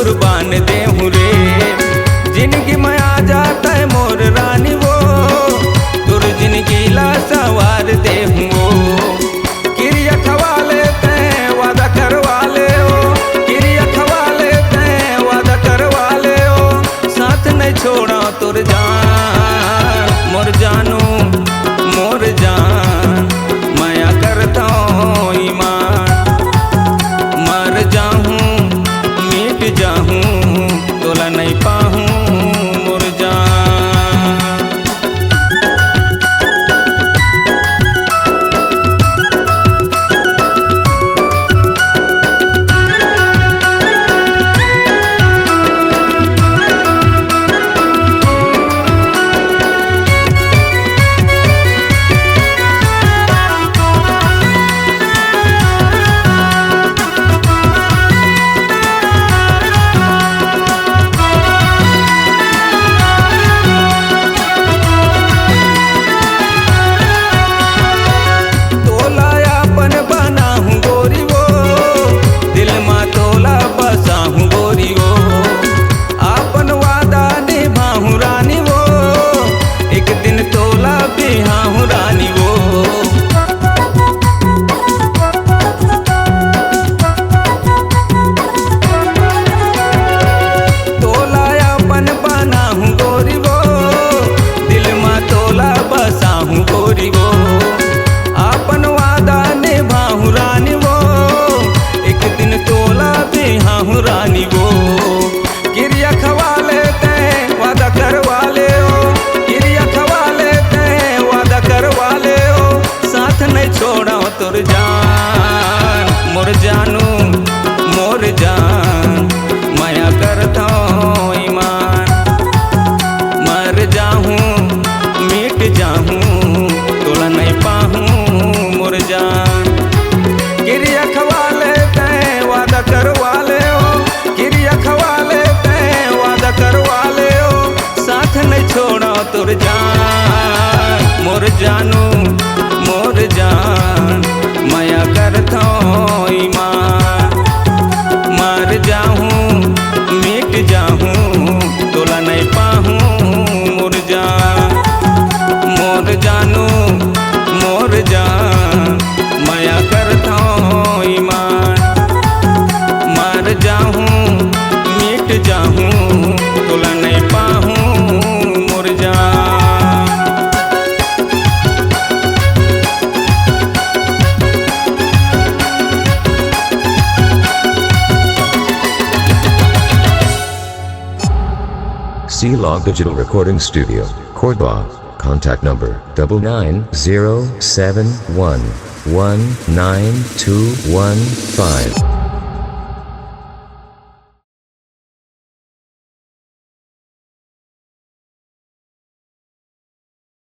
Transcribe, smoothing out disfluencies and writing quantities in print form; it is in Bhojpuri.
कुर्बान देहूँ रे। जिंदगी में आ जाता है मोर रानी वो, तुर जिंदगी ला सवार देहूँ वो। क्रिया खवा लेते हैं वादा करवा ले हो, क्रिया खवा लेते हैं वादा करवा ले हो। साथ नहीं छोड़ा तुर जान मोर जानू मोर जान, माया करता हूँ ईमान। मर जाऊँ मिट जाऊँ तोला नहीं पाऊँ मोर जान। रानी वो क्रिया खवा लेते हैं वादा करवा ले हो, क्रिया खवा लेते हैं वादा करवा ले हो। साथ नहीं छोड़ा तुर जान मोर जानू मोर जान, माया करता हूँ ईमान। मर जाऊँ मिट जाऊँ तोला नहीं पाऊँ मोर जान। क्रिया खवा लेते हैं वादा करवा ले हो, क्रिया खवा लेते हैं वादा करवा ले हो। साथ नहीं छोड़ा तुर जान मोर जानू मोर जान, माया करता हूँ ईमान। मर जाऊँ मिट जाऊँ तोला नहीं पाऊँ मोर जान। मोर जानू मोर जान, माया करता हूँ ईमान। मर जाऊँ मिट जाऊँ तोला नहीं पाऊँ मोर जान। C-Log Digital Recording Studio, Cordoba. Contact number 99071192115.